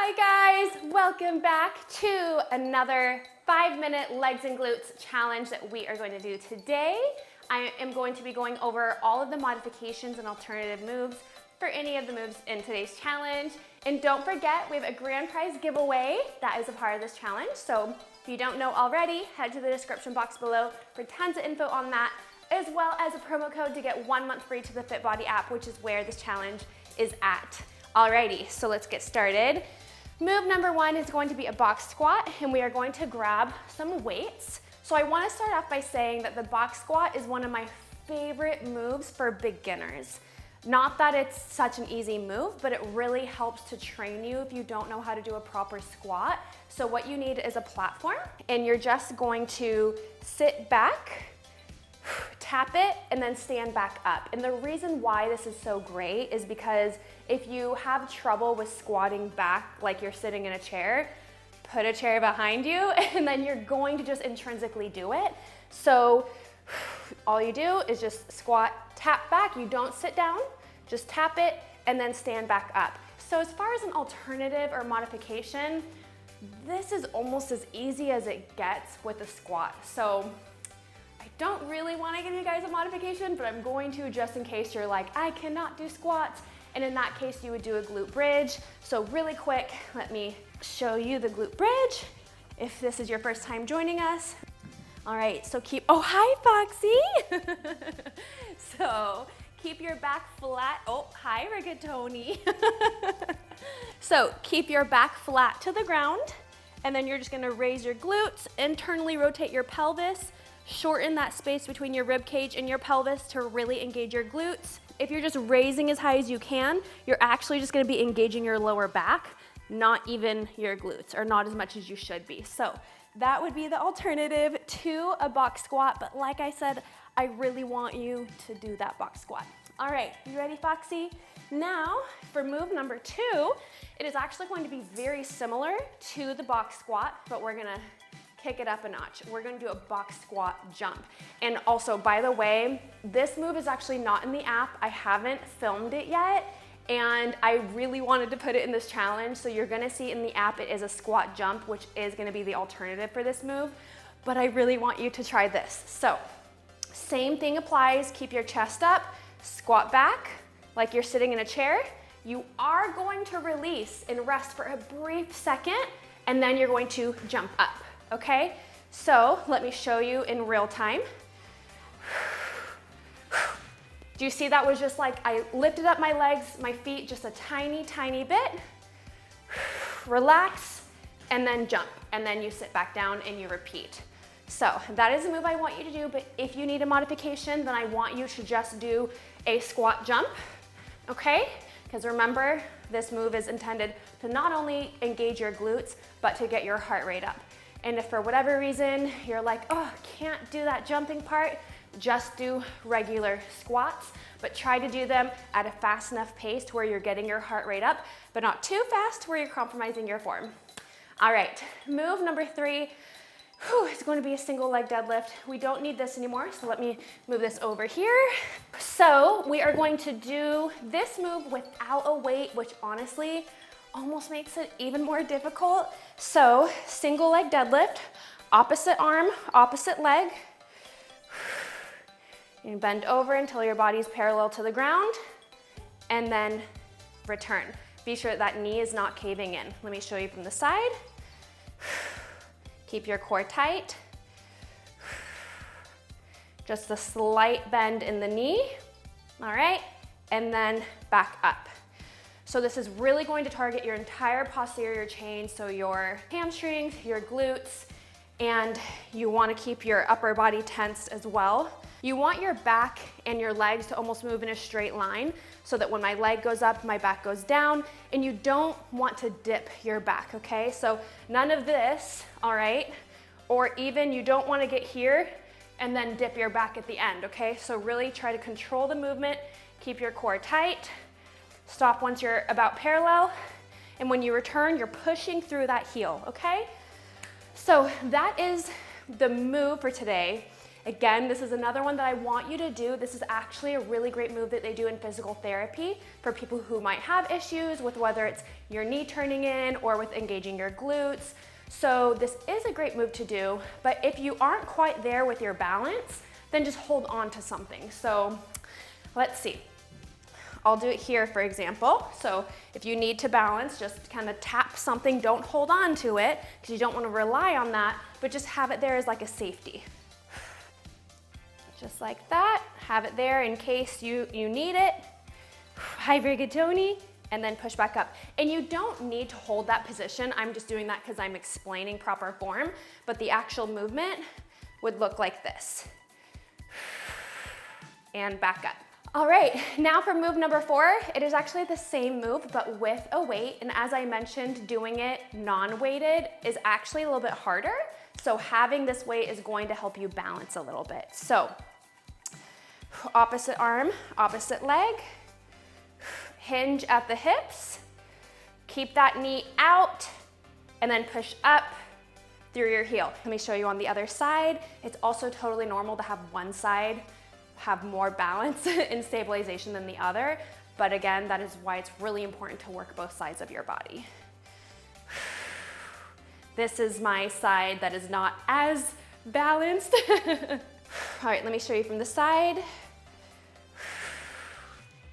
Hi guys, welcome back to another 5-minute legs and glutes challenge that we are going to do today. I am going to be going over all of the modifications and alternative moves for any of the moves in today's challenge. And don't forget, we have a grand prize giveaway that is a part of this challenge. So if you don't know already, head to the description box below for tons of info on that, as well as a promo code to get 1 month free to the FitBody app, which is where this challenge is at. Alrighty, so let's get started. Move number 1 is going to be a box squat, and we are going to grab some weights. So I want to start off by saying that the box squat is one of my favorite moves for beginners. Not that it's such an easy move, but it really helps to train you if you don't know how to do a proper squat. So what you need is a platform, and you're just going to sit back, tap it, and then stand back up. And the reason why this is so great is because if you have trouble with squatting back like you're sitting in a chair, put a chair behind you and then you're going to just intrinsically do it. So all you do is just squat, tap back. You don't sit down, just tap it and then stand back up. So as far as an alternative or modification, this is almost as easy as it gets with a squat. So I don't really want to give you guys a modification, but I'm going to just in case you're like, I cannot do squats. And in that case, you would do a glute bridge. So really quick, let me show you the glute bridge if this is your first time joining us. All right, so oh, hi, Foxy. So keep your back flat. Oh, hi, Rigatoni. So keep your back flat to the ground, and then you're just gonna raise your glutes, internally rotate your pelvis, shorten that space between your rib cage and your pelvis to really engage your glutes. If you're just raising as high as you can, you're actually just gonna be engaging your lower back, not even your glutes, or not as much as you should be. So that would be the alternative to a box squat, but like I said, I really want you to do that box squat. All right, you ready, Foxy? Now, for move number 2, it is actually going to be very similar to the box squat, but we're gonna kick it up a notch. We're gonna do a box squat jump. And also, by the way, this move is actually not in the app. I haven't filmed it yet, and I really wanted to put it in this challenge. So you're gonna see in the app, it is a squat jump, which is gonna be the alternative for this move, but I really want you to try this. So same thing applies. Keep your chest up, squat back like you're sitting in a chair. You are going to release and rest for a brief second, and then you're going to jump up. Okay, so let me show you in real time. Do you see that was just like I lifted up my legs, my feet just a tiny, tiny bit, relax, and then jump, and then you sit back down and you repeat. So that is a move I want you to do, but if you need a modification, then I want you to just do a squat jump, okay? Because remember, this move is intended to not only engage your glutes, but to get your heart rate up. And if for whatever reason you're like, oh, can't do that jumping part, just do regular squats, but try to do them at a fast enough pace to where you're getting your heart rate up, but not too fast where you're compromising your form. All right, move number 3 is going to be a single leg deadlift. We don't need this anymore, so let me move this over here. So we are going to do this move without a weight, which honestly, almost makes it even more difficult. So single leg deadlift, opposite arm, opposite leg. You bend over until your body's parallel to the ground, and then return. Be sure that knee is not caving in. Let me show you from the side. Keep your core tight. Just a slight bend in the knee. All right, and then back up. So this is really going to target your entire posterior chain, so your hamstrings, your glutes, and you want to keep your upper body tensed as well. You want your back and your legs to almost move in a straight line so that when my leg goes up, my back goes down, and you don't want to dip your back, okay? So none of this, all right? Or even you don't want to get here and then dip your back at the end, okay? So really try to control the movement, keep your core tight. Stop once you're about parallel, and when you return, you're pushing through that heel, okay? So that is the move for today. Again, this is another one that I want you to do. This is actually a really great move that they do in physical therapy for people who might have issues with whether it's your knee turning in or with engaging your glutes. So this is a great move to do, but if you aren't quite there with your balance, then just hold on to something. So let's see. I'll do it here, for example. So if you need to balance, just kind of tap something. Don't hold on to it because you don't want to rely on that, but just have it there as like a safety. Just like that. Have it there in case you need it. Hi, rigatoni. And then push back up. And you don't need to hold that position. I'm just doing that because I'm explaining proper form, but the actual movement would look like this. And back up. All right, now for move number 4, it is actually the same move, but with a weight. And as I mentioned, doing it non-weighted is actually a little bit harder. So having this weight is going to help you balance a little bit. So opposite arm, opposite leg, hinge at the hips, keep that knee out, and then push up through your heel. Let me show you on the other side. It's also totally normal to have one side have more balance and stabilization than the other. But again, that is why it's really important to work both sides of your body. This is my side that is not as balanced. All right, let me show you from the side.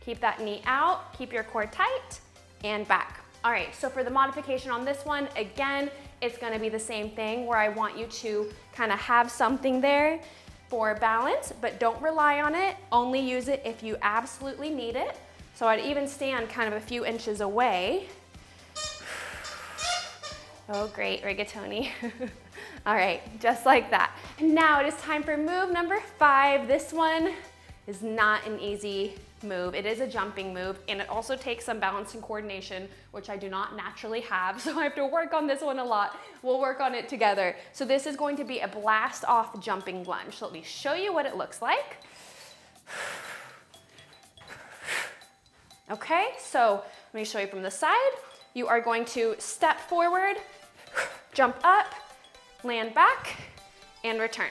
Keep that knee out, keep your core tight, and back. All right, so for the modification on this one, again, it's gonna be the same thing where I want you to kind of have something there for balance, but don't rely on it. Only use it if you absolutely need it. So I'd even stand kind of a few inches away. Oh, great, rigatoni. All right, just like that. And now it is time for move number 5. This one is not an easy move. It is a jumping move, and it also takes some balance and coordination, which I do not naturally have, so I have to work on this one a lot. We'll work on it together. So this is going to be a blast off jumping lunge. So let me show you what it looks like. Okay, so let me show you from the side. You are going to step forward, jump up, land back, and return.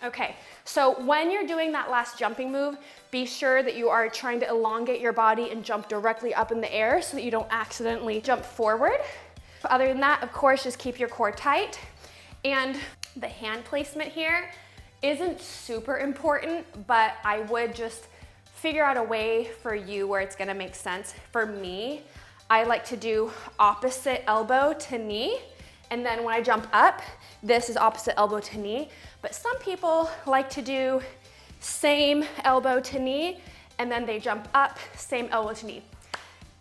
Okay, so when you're doing that last jumping move, be sure that you are trying to elongate your body and jump directly up in the air so that you don't accidentally jump forward. Other than that, of course, just keep your core tight. And the hand placement here isn't super important, but I would just figure out a way for you where it's gonna make sense. For me, I like to do opposite elbow to knee, and then when I jump up, this is opposite elbow to knee. But some people like to do same elbow to knee, and then they jump up, same elbow to knee.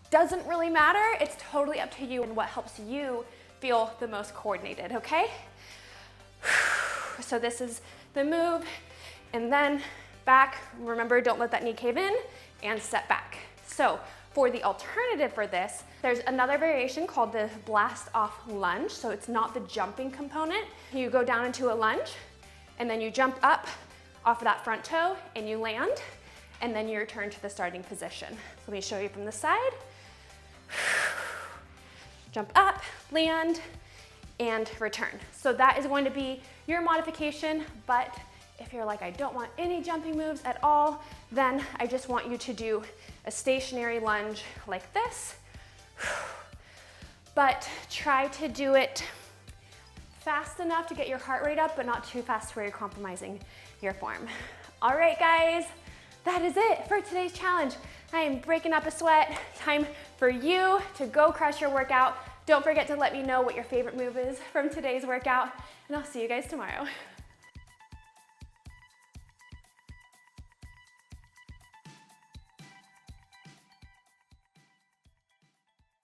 Doesn't really matter, it's totally up to you and what helps you feel the most coordinated, okay? So this is the move, and then back. Remember, don't let that knee cave in, and step back. So for the alternative for this, there's another variation called the blast off lunge. So it's not the jumping component. You go down into a lunge, and then you jump up off of that front toe, and you land, and then you return to the starting position. So let me show you from the side. Jump up, land, and return. So that is going to be your modification, but if you're like, I don't want any jumping moves at all, then I just want you to do a stationary lunge like this. But try to do it fast enough to get your heart rate up, but not too fast where you're compromising your form. All right, guys, that is it for today's challenge. I am breaking up a sweat. Time for you to go crush your workout. Don't forget to let me know what your favorite move is from today's workout, and I'll see you guys tomorrow.